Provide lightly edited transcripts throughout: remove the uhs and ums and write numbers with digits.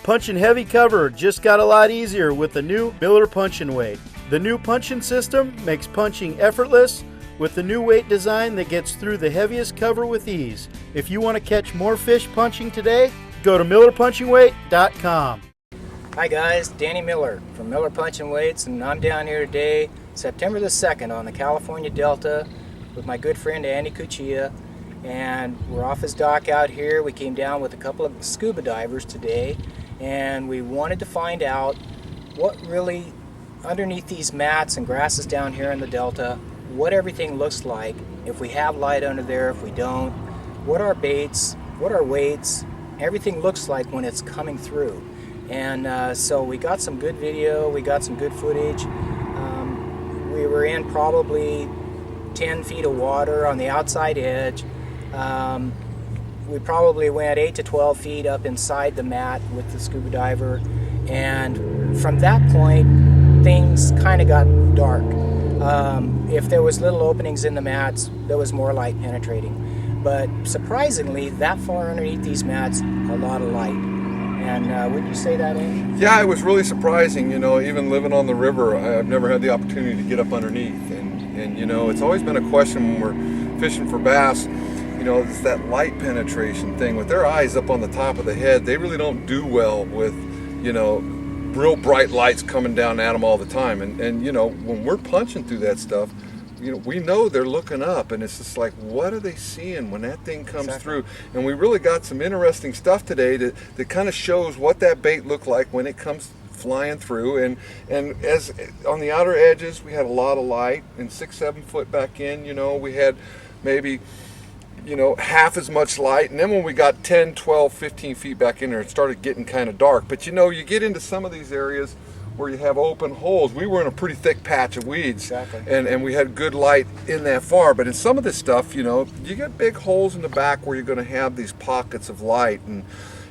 Punchin' heavy cover just got a lot easier with the new Miller Punchin Weight. The new Punchin system makes punching effortless with the new weight design that gets through the heaviest cover with ease. If you want to catch more fish punching today, go to MillerPunchinWeight.com. Hi guys, Danny Miller from Miller Punchin Weights, and I'm down here today, September the 2nd, on the California Delta with my good friend Andy Cuccia, and we're off his dock out here. We came down with a couple of scuba divers today, and we wanted to find out what really underneath these mats and grasses down here in the Delta, what everything looks like, if we have light under there, if we don't, what our baits, what our weights, everything looks like when it's coming through. And so we got some good video, we got some good footage. We were in probably 10 feet of water on the outside edge. We probably went 8 to 12 feet up inside the mat with the scuba diver, and from that point things kind of got dark. If there was little openings in the mats, there was more light penetrating, but surprisingly that far underneath these mats, a lot of light. And would you say that, Andy? Yeah, it was really surprising. You know, even living on the river, I've never had the opportunity to get up underneath, and you know, it's always been a question when we're fishing for bass. You know, it's that light penetration thing. With their eyes up on the top of the head, they really don't do well with, you know, real bright lights coming down at them all the time. And you know, when we're punching through that stuff, you know, we know they're looking up, and it's just like, what are they seeing when that thing comes through? And we really got some interesting stuff today that kind of shows what that bait looked like when it comes flying through. And as on the outer edges, we had a lot of light, and 6-7 foot back in, you know, we had maybe, you know, half as much light. And then when we got 10, 12, 15 feet back in there, it started getting kind of dark. But you know, you get into some of these areas where you have open holes. We were in a pretty thick patch of weeds, and we had good light in that far. But in some of this stuff, you know, you get big holes in the back where you're going to have these pockets of light. And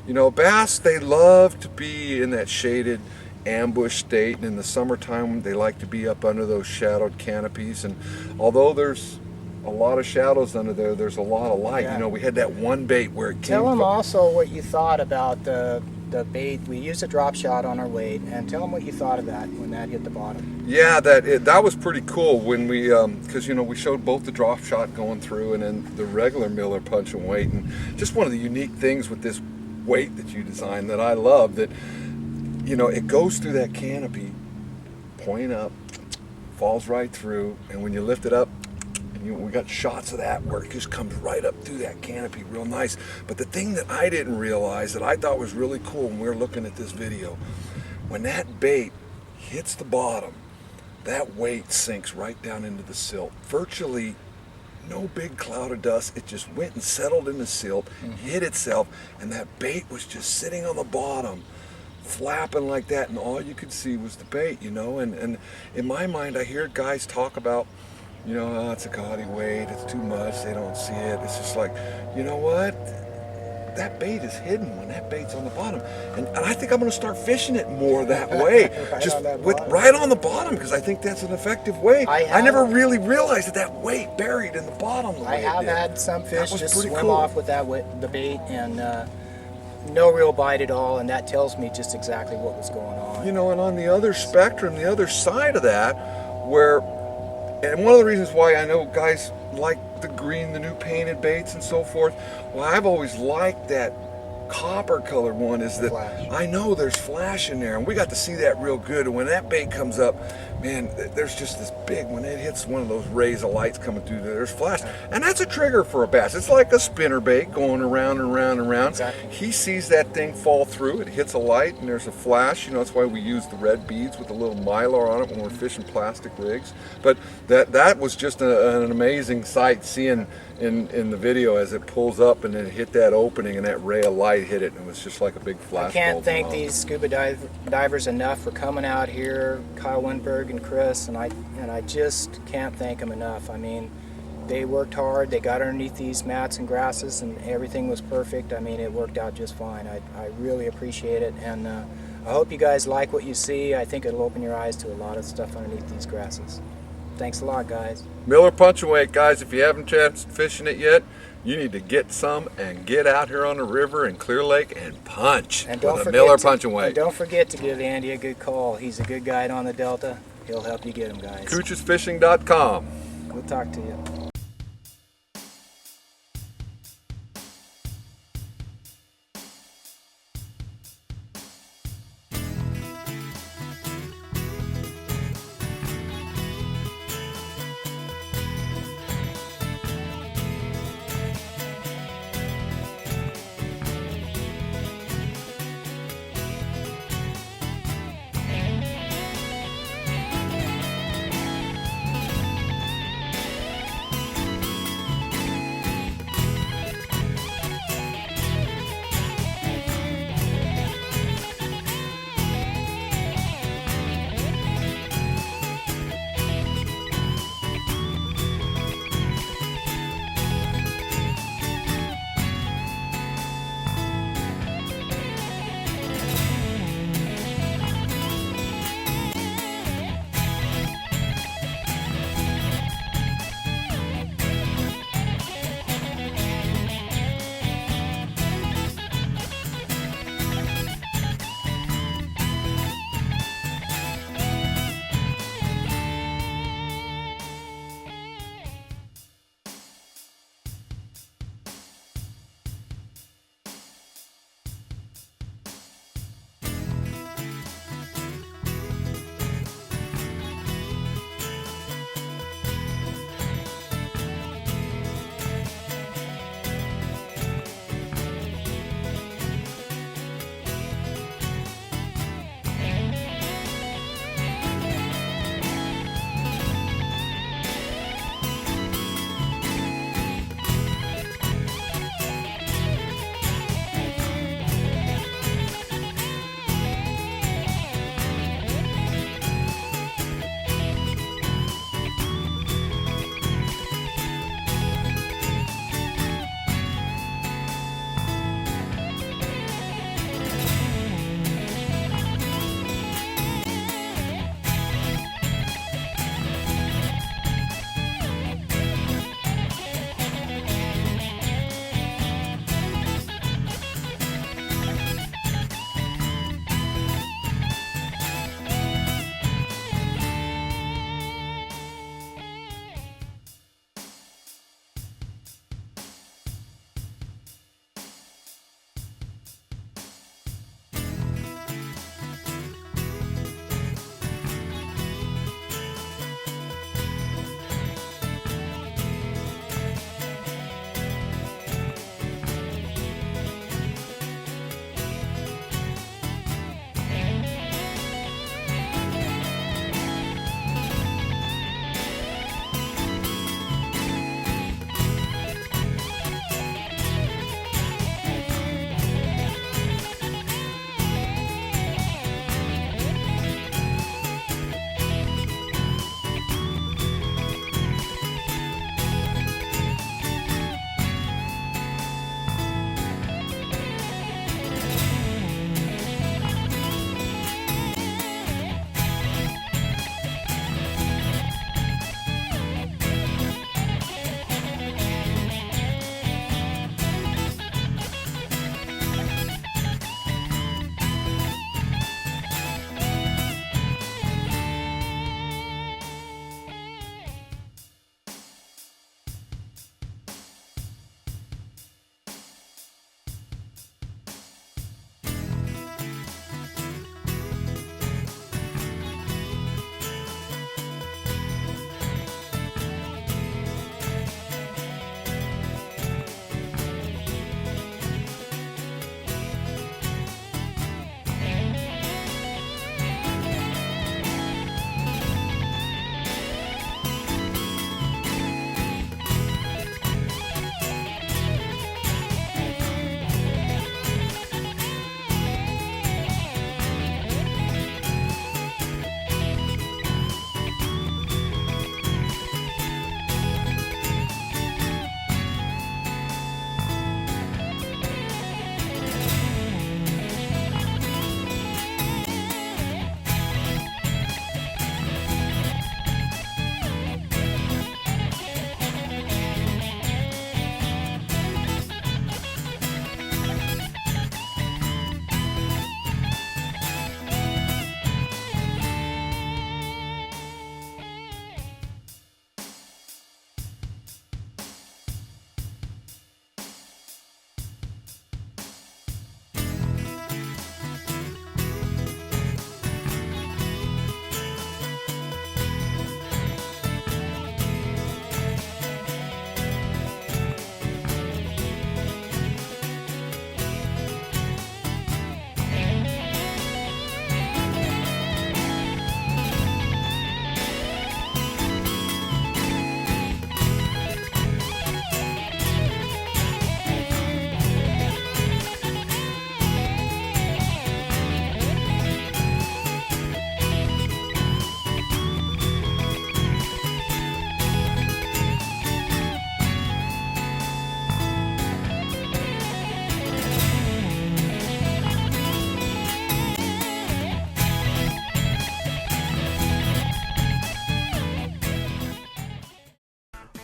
you know, bass, they love to be in that shaded ambush state, and in the summertime they like to be up under those shadowed canopies. And although there's a lot of shadows under there, there's a lot of light. You know, we had that one bait where it came. Tell them also what you thought about the bait. We used a drop shot on our weight, and tell them what you thought of that when that hit the bottom. Yeah, that was pretty cool when we, because you know, we showed both the drop shot going through and then the regular Miller Punchin Weight. And just one of the unique things with this weight that you designed that I love, that you know, it goes through that canopy, point up, falls right through, and when you lift it up, we got shots of that where it just comes right up through that canopy real nice. But the thing that I didn't realize that I thought was really cool when we were looking at this video, when that bait hits the bottom, that weight sinks right down into the silt. Virtually no big cloud of dust. It just went and settled in the silt, hit itself, and that bait was just sitting on the bottom, flapping like that, and all you could see was the bait, you know. And in my mind, I hear guys talk about, you know, oh, it's a gaudy weight, it's too much, they don't see it. It's just like, you know what? That bait is hidden when that bait's on the bottom. And I think I'm going to start fishing it more that way. Just right on the bottom, because I think that's an effective way. I never really realized that weight buried in the bottom. I have had some fish just swim off with the bait, and no real bite at all, and that tells me just exactly what was going on. You know, and on the other spectrum, the other side of that, where, and one of the reasons why I know guys like the green, the new painted baits and so forth, well, I've always liked that copper colored one, is that I know there's flash in there, and we got to see that real good. And when that bait comes up, man, there's just this big, when it hits one of those rays of lights coming through there, there's flash, and that's a trigger for a bass. It's like a spinner bait going around and around and around. He sees that thing fall through, it hits a light, and there's a flash. You know, that's why we use the red beads with a little mylar on it when we're fishing plastic rigs. But that was just an amazing sight, seeing in the video as it pulls up and then it hit that opening and that ray of light hit it, and it was just like a big flash. I can't thank these scuba divers enough for coming out here, Kyle Winberg and Chris, and I just can't thank them enough. I mean, they worked hard, they got underneath these mats and grasses, and everything was perfect. I mean, it worked out just fine. I really appreciate it, and I hope you guys like what you see. I think it'll open your eyes to a lot of stuff underneath these grasses. Thanks a lot, guys. Miller Punchin Weight, guys, if you haven't chanced fishing it yet, you need to get some and get out here on the river in Clear Lake and punch And with a Miller Punchin Weight. And don't forget to give Andy a good call. He's a good guide on the Delta. He'll help you get him, guys. CoochesFishing.com. We'll talk to you.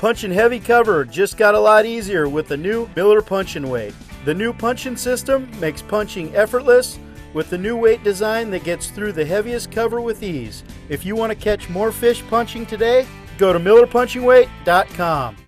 Punching heavy cover just got a lot easier with the new Miller Punchin Weight. The new Punchin system makes punching effortless with the new weight design that gets through the heaviest cover with ease. If you want to catch more fish punching today, go to MillerPunchinWeight.com.